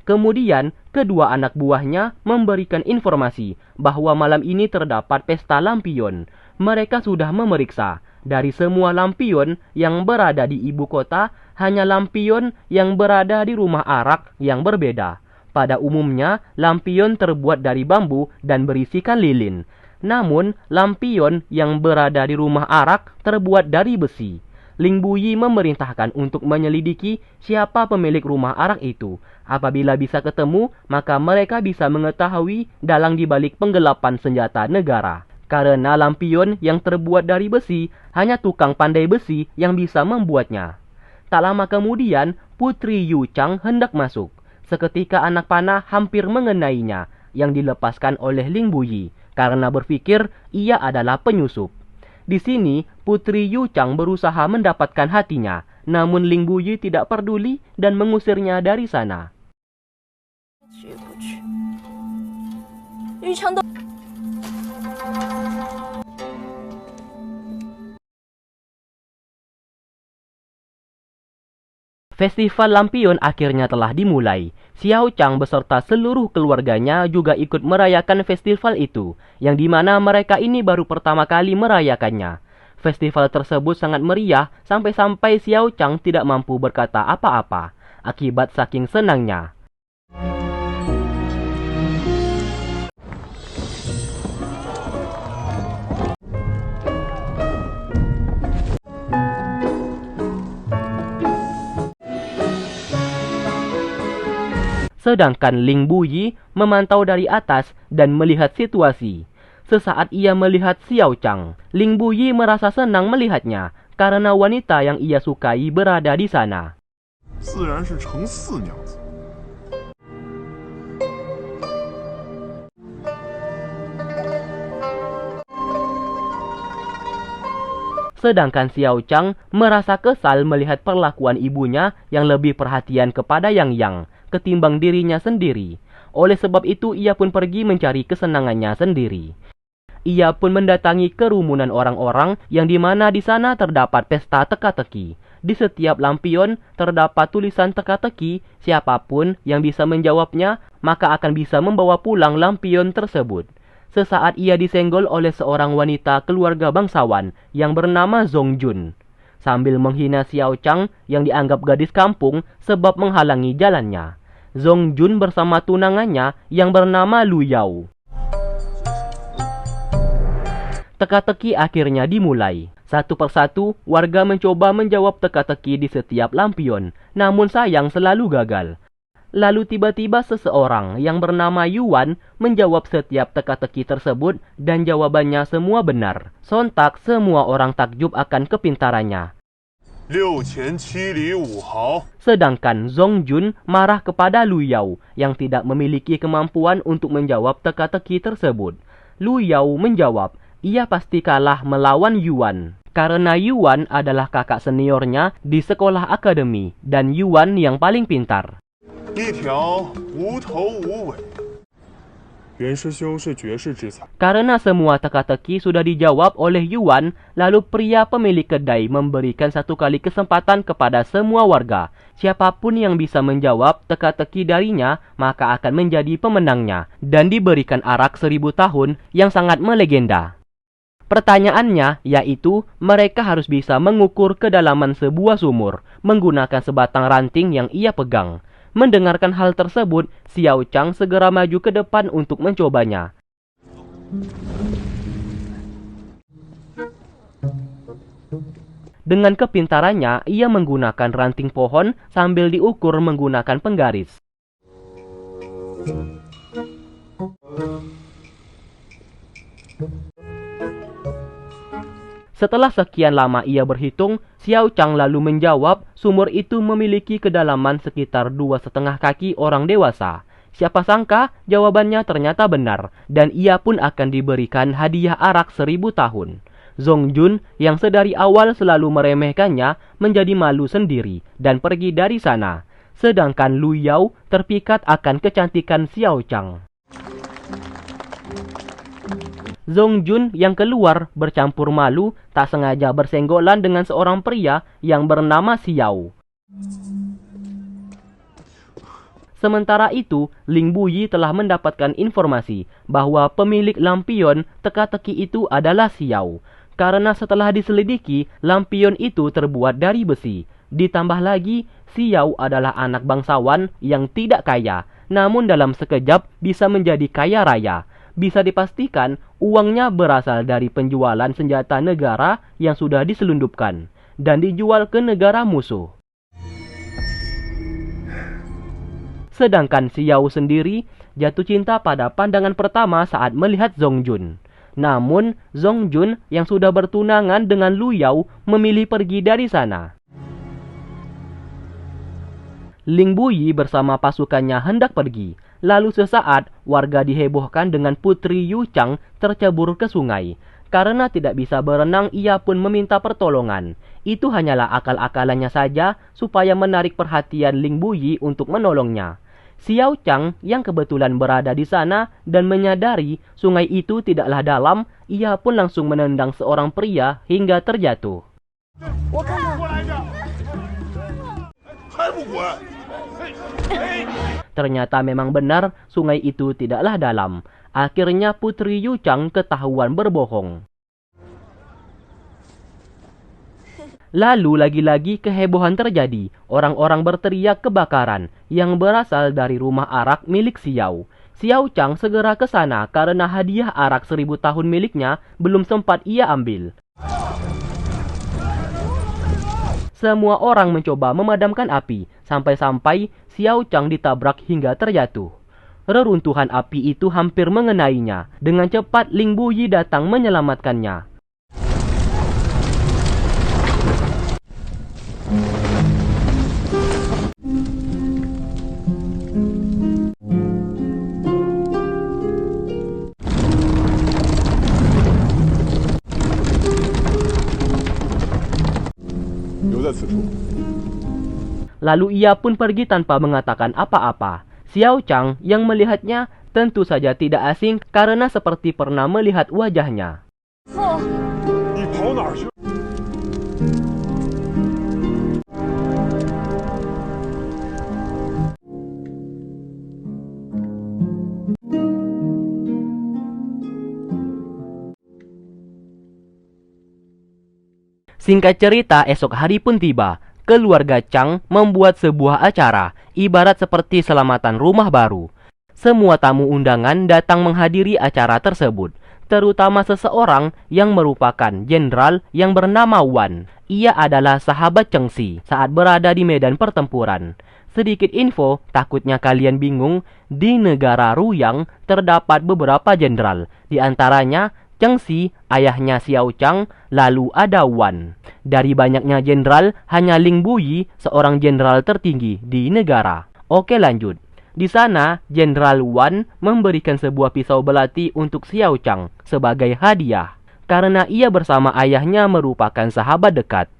Kemudian, kedua anak buahnya memberikan informasi bahwa malam ini terdapat pesta lampion. Mereka sudah memeriksa. Dari semua lampion yang berada di ibu kota, hanya lampion yang berada di rumah arak yang berbeda. Pada umumnya, lampion terbuat dari bambu dan berisikan lilin. Namun, lampion yang berada di rumah arak terbuat dari besi. Ling Buyi memerintahkan untuk menyelidiki siapa pemilik rumah arak itu. Apabila bisa ketemu, maka mereka bisa mengetahui dalang dibalik penggelapan senjata negara. Karena lampion yang terbuat dari besi, hanya tukang pandai besi yang bisa membuatnya. Tak lama kemudian, Putri Yu Chang hendak masuk. Seketika anak panah hampir mengenainya, yang dilepaskan oleh Ling Buyi, karena berpikir ia adalah penyusup. Di sini, Putri Yu Chang berusaha mendapatkan hatinya, namun Ling Buyi tidak peduli dan mengusirnya dari sana. Festival lampion akhirnya telah dimulai. Xiao Chang beserta seluruh keluarganya juga ikut merayakan festival itu, yang dimana mereka ini baru pertama kali merayakannya. Festival tersebut sangat meriah sampai-sampai Xiao Chang tidak mampu berkata apa-apa, akibat saking senangnya. Sedangkan Ling Buyi memantau dari atas dan melihat situasi. Sesaat ia melihat Xiao Chang, Ling Buyi merasa senang melihatnya karena wanita yang ia sukai berada di sana. Sedangkan Xiao Chang merasa kesal melihat perlakuan ibunya yang lebih perhatian kepada Yang ketimbang dirinya sendiri. Oleh sebab itu ia pun pergi mencari kesenangannya sendiri. Ia pun mendatangi kerumunan orang-orang yang dimana di sana terdapat pesta teka-teki. Di setiap lampion terdapat tulisan teka-teki, siapapun yang bisa menjawabnya maka akan bisa membawa pulang lampion tersebut. Sesaat ia disenggol oleh seorang wanita keluarga bangsawan yang bernama Zong Jun, sambil menghina Xiao Chang yang dianggap gadis kampung sebab menghalangi jalannya. Zong Jun bersama tunangannya yang bernama Lu Yao. Teka-teki akhirnya dimulai. Satu persatu, warga mencoba menjawab teka-teki di setiap lampion, namun sayang selalu gagal. Lalu tiba-tiba seseorang yang bernama Yuan menjawab setiap teka-teki tersebut dan jawabannya semua benar. Sontak semua orang takjub akan kepintarannya. Sedangkan Zong Jun marah kepada Lu Yao yang tidak memiliki kemampuan untuk menjawab teka-teki tersebut. Lu Yao menjawab, ia pasti kalah melawan Yuan. Karena Yuan adalah kakak seniornya di sekolah akademi dan Yuan yang paling pintar. Karena semua teka-teki sudah dijawab oleh Yuan, lalu pria pemilik kedai memberikan satu kali kesempatan kepada semua warga. Siapapun yang bisa menjawab teka-teki darinya, maka akan menjadi pemenangnya dan diberikan arak 1000 tahun yang sangat melegenda. Pertanyaannya yaitu mereka harus bisa mengukur kedalaman sebuah sumur menggunakan sebatang ranting yang ia pegang. Mendengarkan hal tersebut, Xiao Chang segera maju ke depan untuk mencobanya. Dengan kepintarannya, ia menggunakan ranting pohon sambil diukur menggunakan penggaris. Setelah sekian lama ia berhitung, Xiao Chang lalu menjawab sumur itu memiliki kedalaman sekitar 2,5 kaki orang dewasa. Siapa sangka jawabannya ternyata benar dan ia pun akan diberikan hadiah arak 1000 tahun. Zong Jun yang sedari awal selalu meremehkannya menjadi malu sendiri dan pergi dari sana. Sedangkan Lu Yao terpikat akan kecantikan Xiao Chang. Zong Jun yang keluar bercampur malu tak sengaja bersenggolan dengan seorang pria yang bernama Xiao. Sementara itu, Ling Buyi telah mendapatkan informasi bahwa pemilik lampion teka-teki itu adalah Xiao. Karena setelah diselidiki, lampion itu terbuat dari besi. Ditambah lagi, Xiao adalah anak bangsawan yang tidak kaya, namun dalam sekejap bisa menjadi kaya raya. Bisa dipastikan uangnya berasal dari penjualan senjata negara yang sudah diselundupkan dan dijual ke negara musuh. Sedangkan Xiao sendiri jatuh cinta pada pandangan pertama saat melihat Zongjun. Namun, Zongjun yang sudah bertunangan dengan Lu Yao memilih pergi dari sana. Ling Buyi bersama pasukannya hendak pergi. Lalu sesaat, warga dihebohkan dengan Putri Yu Chang tercebur ke sungai. Karena tidak bisa berenang, ia pun meminta pertolongan. Itu hanyalah akal-akalannya saja supaya menarik perhatian Ling Buyi untuk menolongnya. Xiao Chang yang kebetulan berada di sana dan menyadari sungai itu tidaklah dalam, ia pun langsung menendang seorang pria hingga terjatuh. Ternyata memang benar sungai itu tidaklah dalam. Akhirnya Putri Yu Chang ketahuan berbohong. Lalu lagi-lagi kehebohan terjadi. Orang-orang berteriak kebakaran yang berasal dari rumah arak milik Xiao. Xiao Chang segera ke sana karena hadiah arak 1000 tahun miliknya belum sempat ia ambil. Semua orang mencoba memadamkan api, sampai-sampai Xiao Chang ditabrak hingga terjatuh. Reruntuhan api itu hampir mengenainya. Dengan cepat Ling Buyi datang menyelamatkannya. Lalu ia pun pergi tanpa mengatakan apa-apa. Xiao Chang yang melihatnya tentu saja tidak asing karena seperti pernah melihat wajahnya. Singkat cerita, esok hari pun tiba. Keluarga Chang membuat sebuah acara, ibarat seperti selamatan rumah baru. Semua tamu undangan datang menghadiri acara tersebut, terutama seseorang yang merupakan jenderal yang bernama Wan. Ia adalah sahabat Cheng Xi saat berada di medan pertempuran. Sedikit info, takutnya kalian bingung, di negara Ruyang terdapat beberapa jenderal, di antaranya Cheng Xi, ayahnya Xiao Chang, lalu ada Wan. Dari banyaknya jenderal, hanya Ling Buyi, seorang jenderal tertinggi di negara. Oke, lanjut. Di sana, Jenderal Wan memberikan sebuah pisau belati untuk Xiao Chang sebagai hadiah. Karena ia bersama ayahnya merupakan sahabat dekat.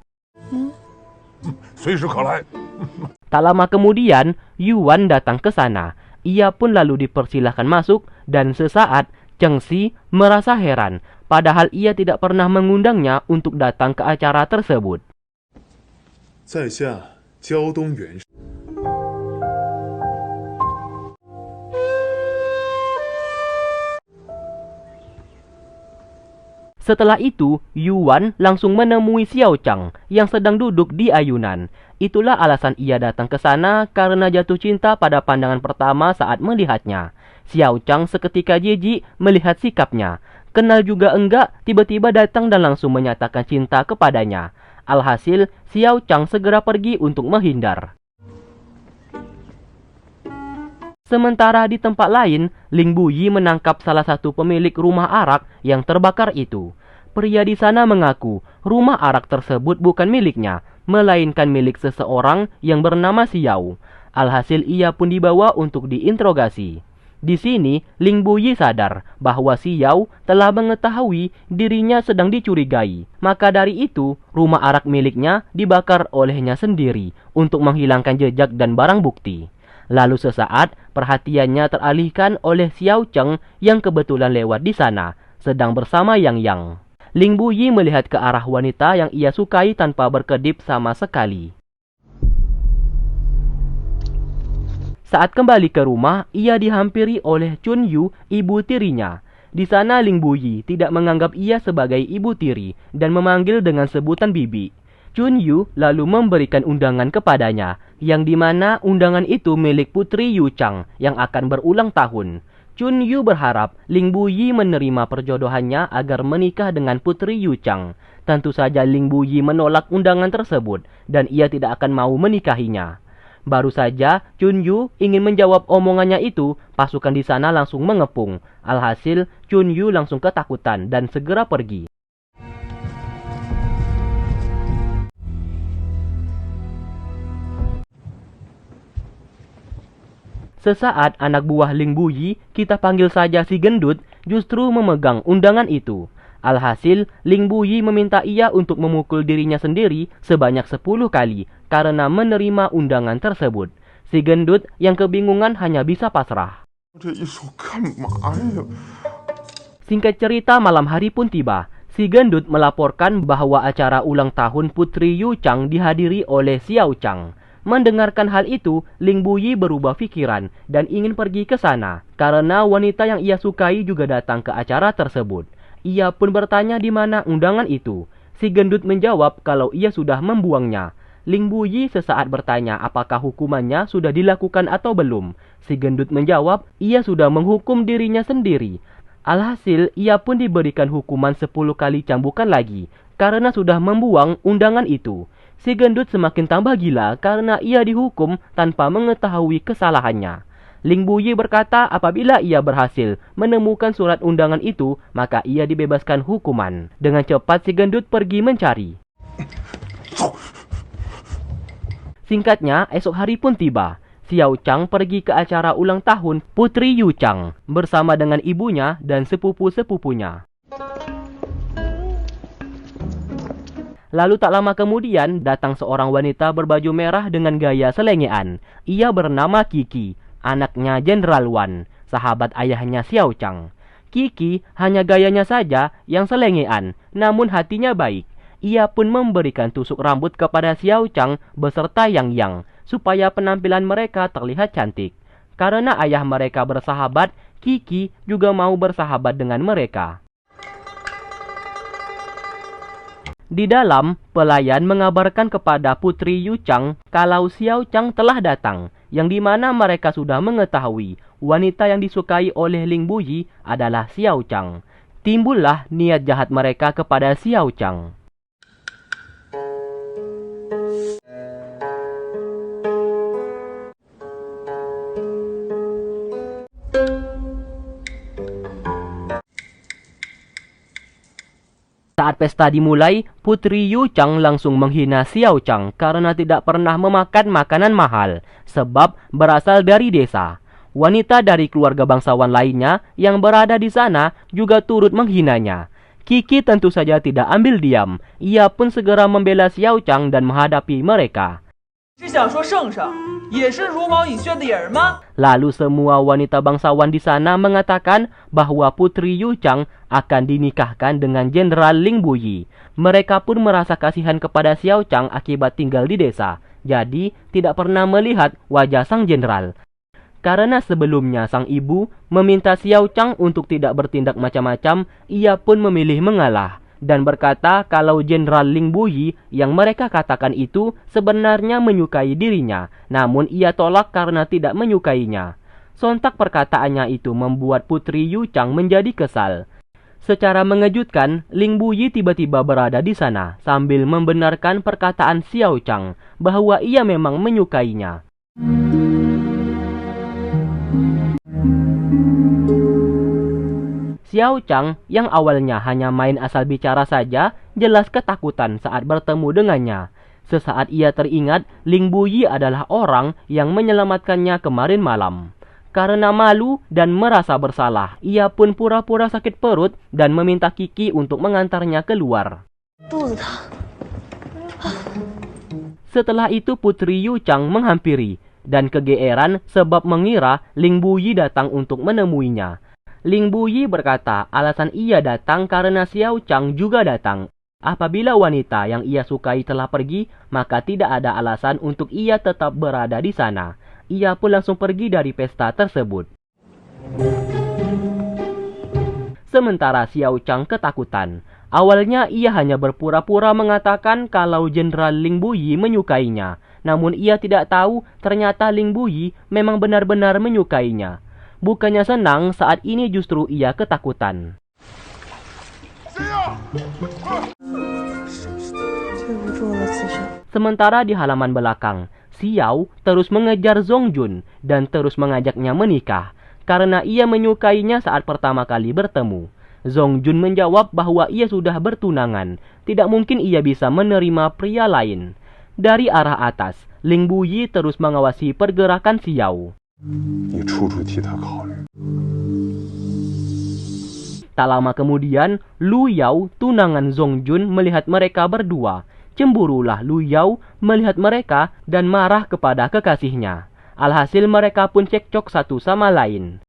Tak lama kemudian, Yuan datang ke sana. Ia pun lalu dipersilahkan masuk dan sesaat Cheng Xi merasa heran, padahal ia tidak pernah mengundangnya untuk datang ke acara tersebut. Setelah itu, Yuan langsung menemui Xiao Chang yang sedang duduk di ayunan. Itulah alasan ia datang ke sana karena jatuh cinta pada pandangan pertama saat melihatnya. Xiao Chang seketika jijik melihat sikapnya. Kenal juga enggak, tiba-tiba datang dan langsung menyatakan cinta kepadanya. Alhasil, Xiao Chang segera pergi untuk menghindar. Sementara di tempat lain, Ling Buyi menangkap salah satu pemilik rumah arak yang terbakar itu. Pria di sana mengaku rumah arak tersebut bukan miliknya, melainkan milik seseorang yang bernama Xiao. Alhasil ia pun dibawa untuk diinterogasi. Di sini, Ling Buyi sadar bahwa Xiao telah mengetahui dirinya sedang dicurigai. Maka dari itu, rumah arak miliknya dibakar olehnya sendiri untuk menghilangkan jejak dan barang bukti. Lalu sesaat, perhatiannya teralihkan oleh Xiao Cheng yang kebetulan lewat di sana, sedang bersama Yang Yang. Ling Buyi melihat ke arah wanita yang ia sukai tanpa berkedip sama sekali. Saat kembali ke rumah, ia dihampiri oleh Chun Yu, ibu tirinya. Di sana Ling Buyi tidak menganggap ia sebagai ibu tiri dan memanggil dengan sebutan bibi. Chun Yu lalu memberikan undangan kepadanya, yang dimana undangan itu milik Putri Yu Chang yang akan berulang tahun. Chun Yu berharap Ling Buyi menerima perjodohannya agar menikah dengan Putri Yu Chang. Tentu saja Ling Buyi menolak undangan tersebut dan ia tidak akan mau menikahinya. Baru saja Chun Yu ingin menjawab omongannya itu, pasukan di sana langsung mengepung. Alhasil Chun Yu langsung ketakutan dan segera pergi. Sesaat anak buah Ling Buyi, kita panggil saja si gendut, justru memegang undangan itu. Alhasil, Ling Buyi meminta ia untuk memukul dirinya sendiri sebanyak 10 kali karena menerima undangan tersebut. Si gendut yang kebingungan hanya bisa pasrah. Singkat cerita, malam hari pun tiba. Si gendut melaporkan bahwa acara ulang tahun Putri Yu Chang dihadiri oleh Xiao Chang. Mendengarkan hal itu, Ling Buyi berubah pikiran dan ingin pergi ke sana karena wanita yang ia sukai juga datang ke acara tersebut. Ia pun bertanya di mana undangan itu. Si gendut menjawab kalau ia sudah membuangnya. Ling Buyi sesaat bertanya apakah hukumannya sudah dilakukan atau belum. Si gendut menjawab ia sudah menghukum dirinya sendiri. Alhasil ia pun diberikan hukuman 10 kali cambukan lagi karena sudah membuang undangan itu. Si gendut semakin tambah gila karena ia dihukum tanpa mengetahui kesalahannya. Ling Buyi berkata apabila ia berhasil menemukan surat undangan itu, maka ia dibebaskan hukuman. Dengan cepat si gendut pergi mencari. Singkatnya, esok hari pun tiba. Xiao Chang pergi ke acara ulang tahun Putri Yu Chang bersama dengan ibunya dan sepupu-sepupunya. Lalu tak lama kemudian datang seorang wanita berbaju merah dengan gaya selengean. Ia bernama Kiki, anaknya Jenderal Wan, sahabat ayahnya Xiao Chang. Kiki hanya gayanya saja yang selengean, namun hatinya baik. Ia pun memberikan tusuk rambut kepada Xiao Chang beserta Yang supaya penampilan mereka terlihat cantik. Karena ayah mereka bersahabat, Kiki juga mau bersahabat dengan mereka. Di dalam, pelayan mengabarkan kepada Putri Yu Chang kalau Xiao Chang telah datang, yang dimana mereka sudah mengetahui wanita yang disukai oleh Ling Buyi adalah Xiao Chang. Timbullah niat jahat mereka kepada Xiao Chang. Saat pesta dimulai, Putri Yu Chang langsung menghina Xiao Chang karena tidak pernah memakan makanan mahal, sebab berasal dari desa. Wanita dari keluarga bangsawan lainnya yang berada di sana juga turut menghinanya. Kiki tentu saja tidak ambil diam, ia pun segera membela Xiao Chang dan menghadapi mereka. Lalu semua wanita bangsawan di sana mengatakan bahwa Putri Yu Chang akan dinikahkan dengan Jenderal Ling Buyi. Mereka pun merasa kasihan kepada Xiao Chang akibat tinggal di desa, jadi tidak pernah melihat wajah sang jenderal. Karena sebelumnya sang ibu meminta Xiao Chang untuk tidak bertindak macam-macam, ia pun memilih mengalah dan berkata kalau Jenderal Ling Buyi yang mereka katakan itu sebenarnya menyukai dirinya, namun ia tolak karena tidak menyukainya. Sontak perkataannya itu membuat Putri Yu Chang menjadi kesal. Secara mengejutkan, Ling Buyi tiba-tiba berada di sana sambil membenarkan perkataan Xiao Chang bahwa ia memang menyukainya. Xiao Chang yang awalnya hanya main asal bicara saja, jelas ketakutan saat bertemu dengannya. Sesaat ia teringat Ling Buyi adalah orang yang menyelamatkannya kemarin malam. Karena malu dan merasa bersalah, ia pun pura-pura sakit perut dan meminta Kiki untuk mengantarnya keluar. Setelah itu Putri Yu Chang menghampiri dan kegeeran sebab mengira Ling Buyi datang untuk menemuinya. Ling Buyi berkata alasan ia datang karena Xiao Chang juga datang. Apabila wanita yang ia sukai telah pergi, maka tidak ada alasan untuk ia tetap berada di sana. ia pun langsung pergi dari pesta tersebut. Sementara Xiao Chang ketakutan. Awalnya ia hanya berpura-pura mengatakan kalau Jenderal Ling Buyi menyukainya. Namun ia tidak tahu ternyata Ling Buyi memang benar-benar menyukainya. Bukannya senang, saat ini justru ia ketakutan. Sementara di halaman belakang, Xiao terus mengejar Zongjun dan terus mengajaknya menikah karena ia menyukainya saat pertama kali bertemu. Zongjun menjawab bahwa ia sudah bertunangan, tidak mungkin ia bisa menerima pria lain. Dari arah atas, Ling Buyi terus mengawasi pergerakan Xiao. Tak lama kemudian, Lu Yao, tunangan Zongjun, melihat mereka berdua. Cemburulah Lu Yao melihat mereka dan marah kepada kekasihnya. Alhasil mereka pun cekcok satu sama lain.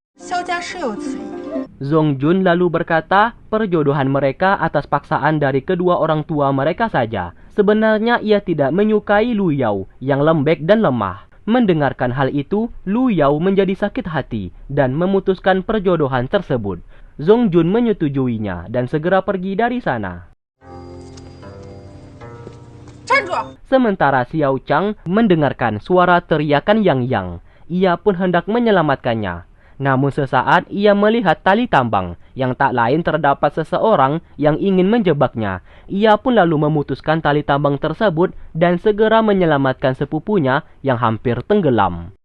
Zongjun lalu berkata perjodohan mereka atas paksaan dari kedua orang tua mereka saja. Sebenarnya ia tidak menyukai Lu Yao yang lembek dan lemah. Mendengarkan hal itu, Lu Yao menjadi sakit hati dan memutuskan perjodohan tersebut. Zongjun menyetujuinya dan segera pergi dari sana. Sementara Xiao Chang mendengarkan suara teriakan Yang Yang. Ia pun hendak menyelamatkannya. Namun sesaat ia melihat tali tambang yang tak lain terdapat seseorang yang ingin menjebaknya. Ia pun lalu memutuskan tali tambang tersebut dan segera menyelamatkan sepupunya yang hampir tenggelam.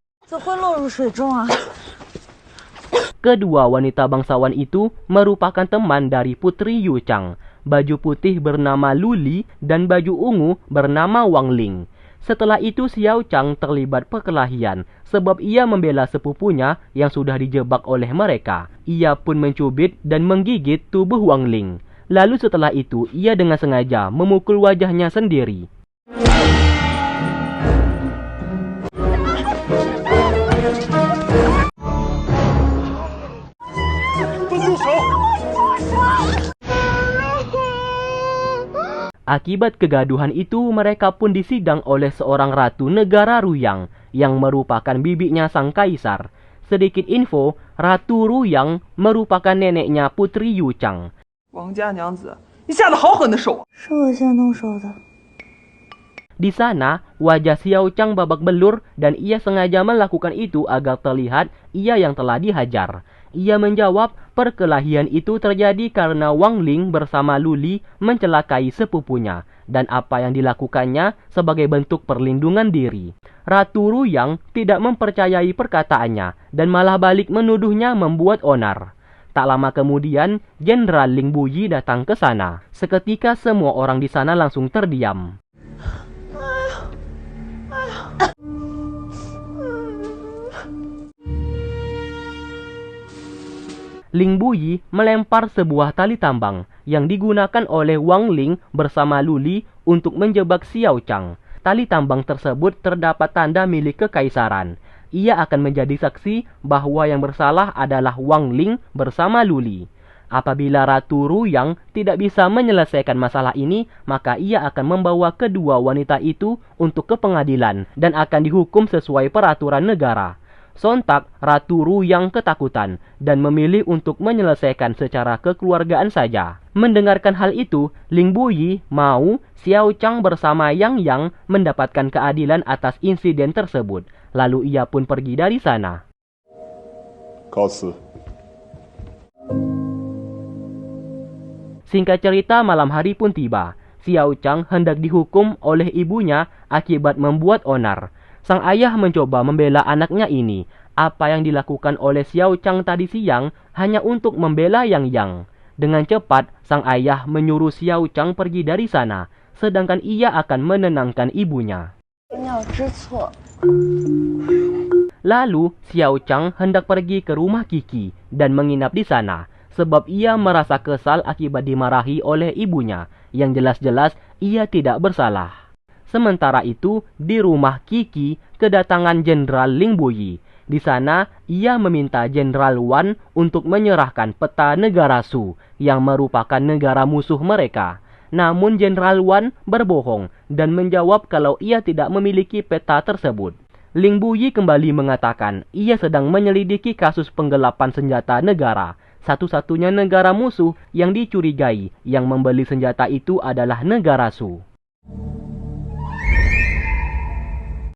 Kedua wanita bangsawan itu merupakan teman dari Putri Yu Chang. Baju putih bernama Lu Li dan baju ungu bernama Wang Ling. Setelah itu Xiao Chang terlibat perkelahian sebab ia membela sepupunya yang sudah dijebak oleh mereka. Ia pun mencubit dan menggigit tubuh Wang Ling. Lalu setelah itu ia dengan sengaja memukul wajahnya sendiri. Akibat kegaduhan itu, mereka pun disidang oleh seorang ratu negara Ruyang yang merupakan bibinya sang kaisar. Sedikit info, Ratu Ruyang merupakan neneknya Putri Yu Chang. Di sana, wajah Xiao Chang babak belur dan ia sengaja melakukan itu agar terlihat ia yang telah dihajar. Ia menjawab perkelahian itu terjadi karena Wang Ling bersama Lu Li mencelakai sepupunya dan apa yang dilakukannya sebagai bentuk perlindungan diri. Ratu Ruyang tidak mempercayai perkataannya dan malah balik menuduhnya membuat onar. Tak lama kemudian, Jenderal Ling Buyi datang ke sana. Seketika semua orang di sana langsung terdiam. Ling Buyi melempar sebuah tali tambang yang digunakan oleh Wang Ling bersama Lu Li untuk menjebak Xiao Chang. Tali tambang tersebut terdapat tanda milik kekaisaran. Ia akan menjadi saksi bahwa yang bersalah adalah Wang Ling bersama Lu Li. Apabila Ratu Ruyang tidak bisa menyelesaikan masalah ini, maka ia akan membawa kedua wanita itu untuk ke pengadilan dan akan dihukum sesuai peraturan negara. Sontak, Ratu Ruyang ketakutan dan memilih untuk menyelesaikan secara kekeluargaan saja. Mendengarkan hal itu, Ling Buyi mau Xiao Chang bersama Yang Yang mendapatkan keadilan atas insiden tersebut. Lalu ia pun pergi dari sana. Singkat cerita, malam hari pun tiba. Xiao Chang hendak dihukum oleh ibunya akibat membuat onar. Sang ayah mencoba membela anaknya ini. Apa yang dilakukan oleh Xiao Chang tadi siang hanya untuk membela Yang Yang. Dengan cepat, sang ayah menyuruh Xiao Chang pergi dari sana, sedangkan ia akan menenangkan ibunya. Lalu, Xiao Chang hendak pergi ke rumah Kiki dan menginap di sana, sebab ia merasa kesal akibat dimarahi oleh ibunya, yang jelas-jelas ia tidak bersalah. Sementara itu, di rumah Kiki, kedatangan Jenderal Ling Buyi. Di sana, ia meminta Jenderal Wan untuk menyerahkan peta negara Su, yang merupakan negara musuh mereka. Namun Jenderal Wan berbohong dan menjawab kalau ia tidak memiliki peta tersebut. Ling Buyi kembali mengatakan ia sedang menyelidiki kasus penggelapan senjata negara. Satu-satunya negara musuh yang dicurigai yang membeli senjata itu adalah negara Shu.